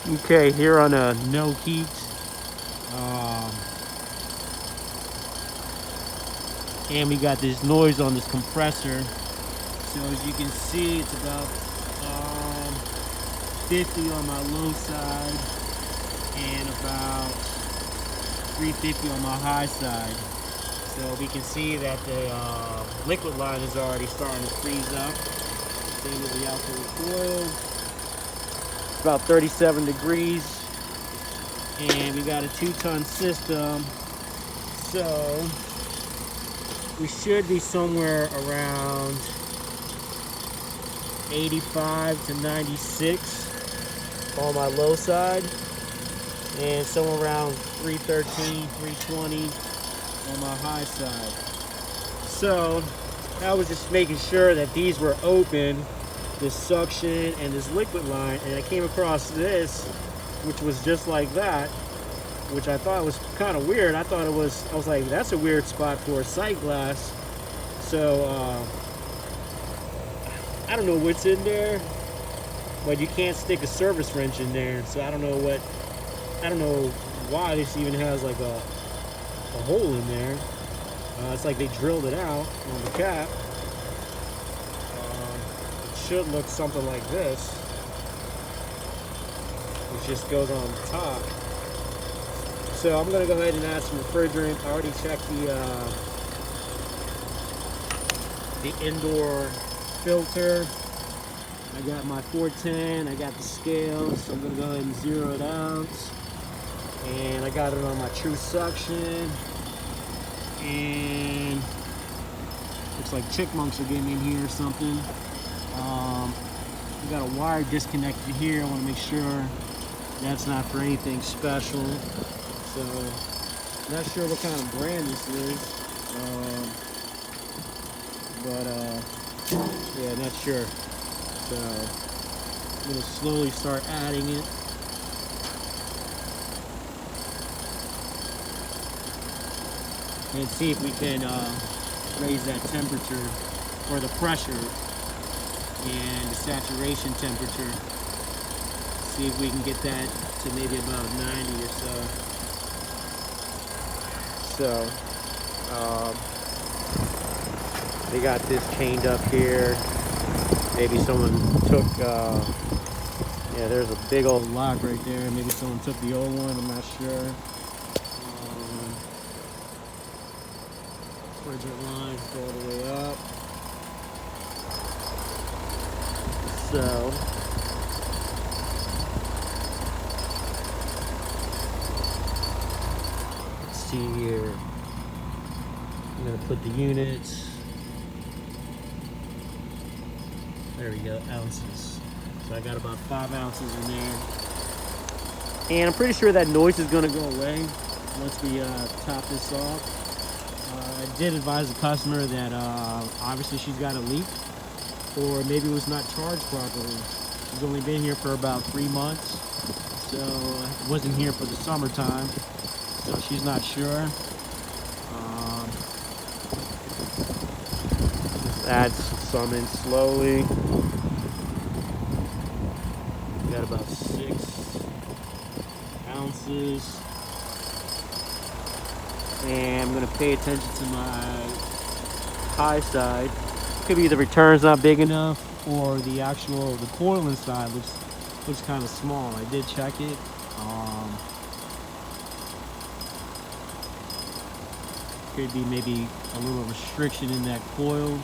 Okay, here on a no heat. And we got this noise on this compressor. So as you can see, it's about 50 on my low side and about 350 on my high side. So we can see that the liquid line is already starting to freeze up. Same with the outdoor coil. About 37 degrees. And we got a 2-ton system. So we should be somewhere around 85 to 96 on my low side, and somewhere around 313, 320 on my high side. So I was just making sure that these were open, this suction and this liquid line, and I came across this, which was just like that, which I thought was kind of weird. I was like, that's a weird spot for a sight glass. So I don't know what's in there, but you can't stick a service wrench in there. So I don't know why this even has like a hole in there. It's like they drilled it out on the cap. It should look something like this, which just goes on top. So I'm gonna go ahead and add some refrigerant. I already checked the indoor filter. I got my 410, I got the scale, so I'm gonna go ahead and 0 it out. And I got it on my true suction. And looks like chickmunks are getting in here or something. We got a wire disconnected here. I wanna make sure that's not for anything special. So, not sure what kind of brand this is. Yeah, not sure. So I'm gonna slowly start adding it. And see if we can raise that temperature, or the pressure and the saturation temperature. See if we can get that to maybe about 90 or so. So they got this chained up here. Maybe someone took, yeah, there's a big old lock right there. Maybe someone took the old one, I'm not sure. Refrigerant line go all the way up. So, let's see here. I'm gonna put the units. There we go, ounces. So I got about 5 ounces in there. And I'm pretty sure that noise is gonna go away once we top this off. I did advise the customer that obviously she's got a leak, or maybe it was not charged properly. She's only been here for about 3 months, so wasn't here for the summertime, so she's not sure. Just add some in slowly. Got about 6 ounces. And I'm gonna pay attention to my high side. Could be the return's not big enough, or the coil inside looks kind of small. I did check it. Could be maybe a little restriction in that coil.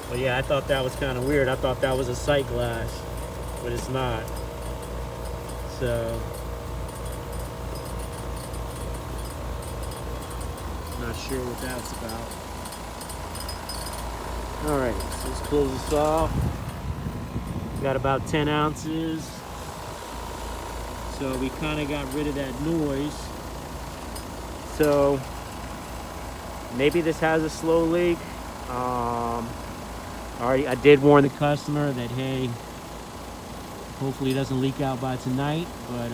But yeah, I thought that was kind of weird. I thought that was a sight glass, but it's not. So, not sure what that's about. All right, so let's close this off. Got about 10 ounces. So we kind of got rid of that noise. So maybe this has a slow leak. I did warn the customer that, hey, hopefully it doesn't leak out by tonight, but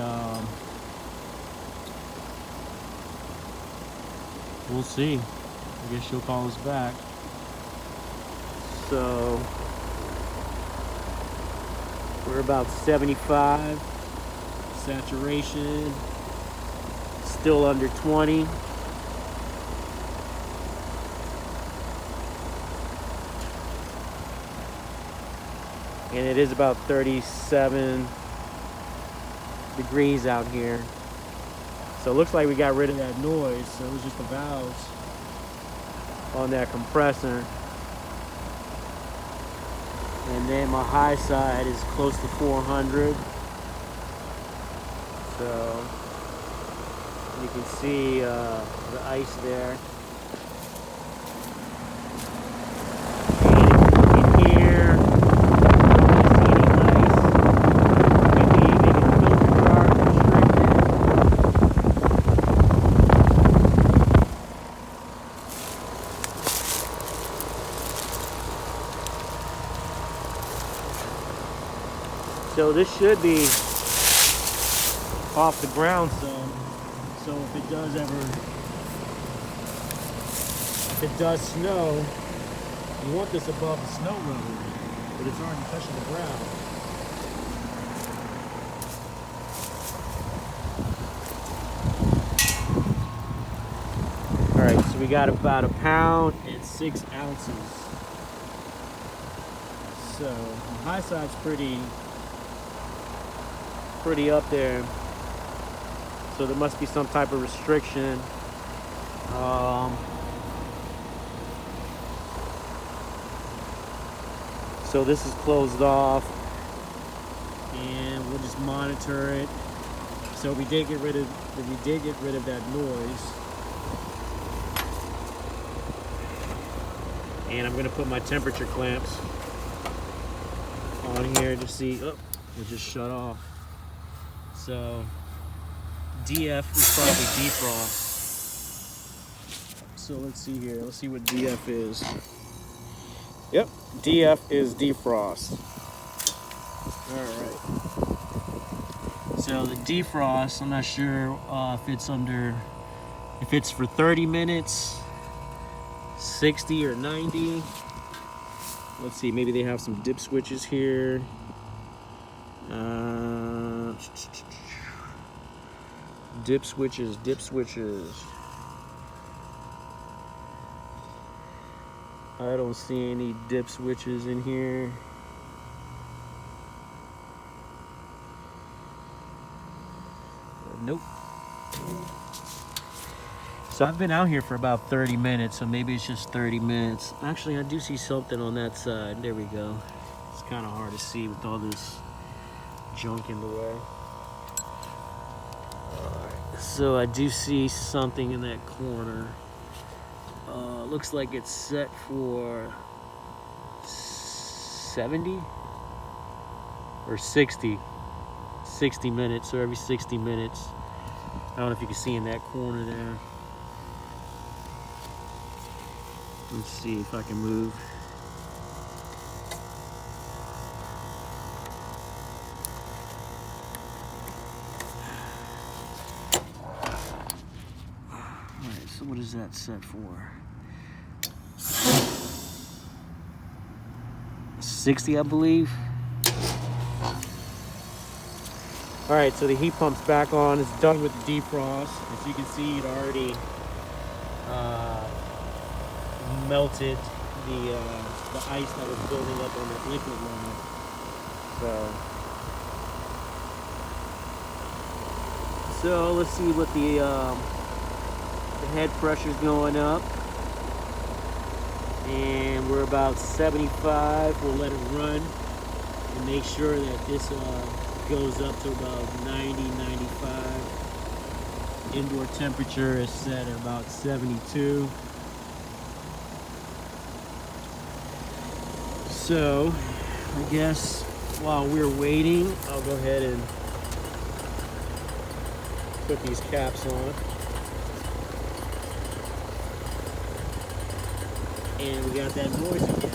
we'll see. I guess she'll call us back. So We're about 75. Saturation, still under 20. And it is about 37 degrees out here. So it looks like we got rid of that noise. So it was just the valves on that compressor. And then my high side is close to 400. So you can see the ice there. So this should be off the ground some. So if it does snow, you want this above the snow level, but it's already touching the ground. All right, so we got about 1 pound and 6 ounces. So the high side's pretty up there, so there must be some type of restriction. So this is closed off, and we'll just monitor it. So if we did get rid of that noise, and I'm going to put my temperature clamps on here to see. Oh, it just shut off. So DF is probably defrost. So let's see here. Let's see what DF is. Yep, DF is defrost. All right. So the defrost, I'm not sure if it's for 30 minutes, 60 or 90. Let's see. Maybe they have some dip switches here. Dip switches. I don't see any dip switches in here. Nope. So I've been out here for about 30 minutes, so maybe it's just 30 minutes. Actually, I do see something on that side. There we go. It's kind of hard to see with all this junk in the way. So I do see something in that corner. Looks like it's set for 70 or 60 minutes, so every 60 minutes. I don't know if you can see in that corner there. Let's see if I can move. Alright, so what is that set for? 60, I believe. Alright, so the heat pump's back on. It's done with the defrost. As you can see, it already melted the ice that was building up on that liquid line. So let's see what the head pressure's going up. And we're about 75. We'll let it run and make sure that this goes up to about 90, 95. Indoor temperature is set at about 72. So I guess while we're waiting, I'll go ahead and put these caps on. And we got that noise again.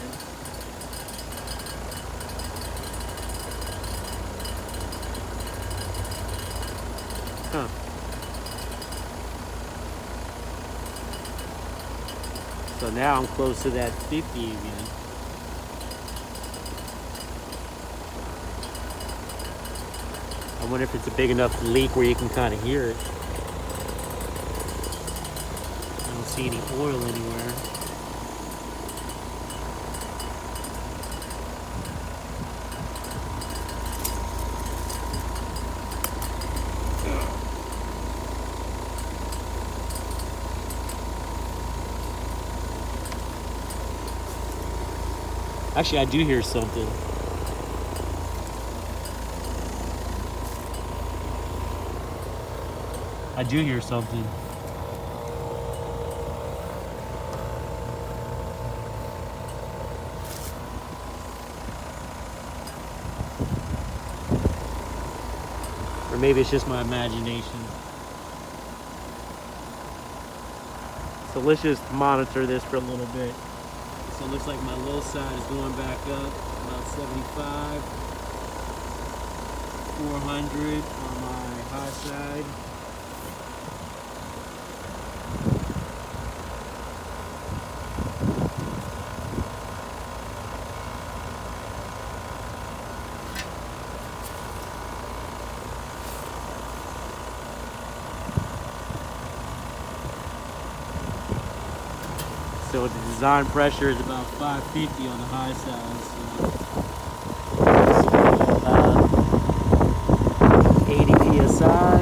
Huh. So now I'm close to that 50 again. I wonder if it's a big enough leak where you can kind of hear it. I don't see any oil anywhere. Actually, I do hear something. I do hear something. Or maybe it's just my imagination. So let's just monitor this for a little bit. So it looks like my low side is going back up about 75, 400 on my high side. So the design pressure is about 550 on the high side. So 80 psi.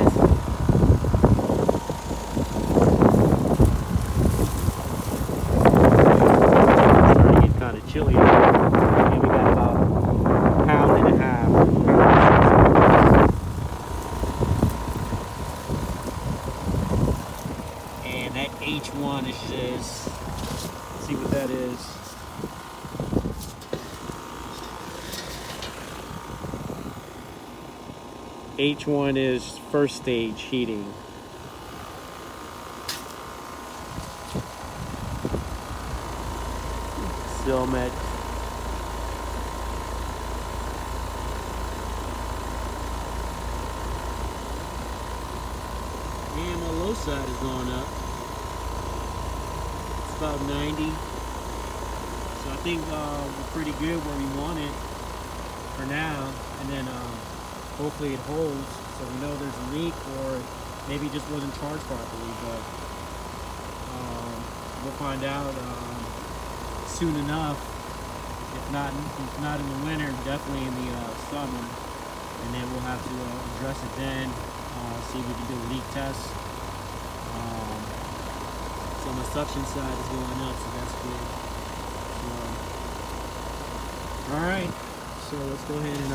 Starting to get kind of chilly. And we got about a pound and a half. And that H1 is just. See what that is. H1 is first stage heating. Silmet. And my low side is going up. About 90, so I think we're pretty good where we want it for now, and then hopefully it holds so we know there's a leak, or maybe it just wasn't charged properly, but we'll find out soon enough, if not in the winter, definitely in the summer, and then we'll have to address it then, see if we can do a leak test. So my suction side is going up, so that's good. So, all right, so let's go ahead and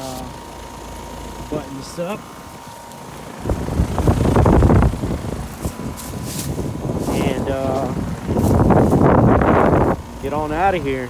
button this up. And get on out of here.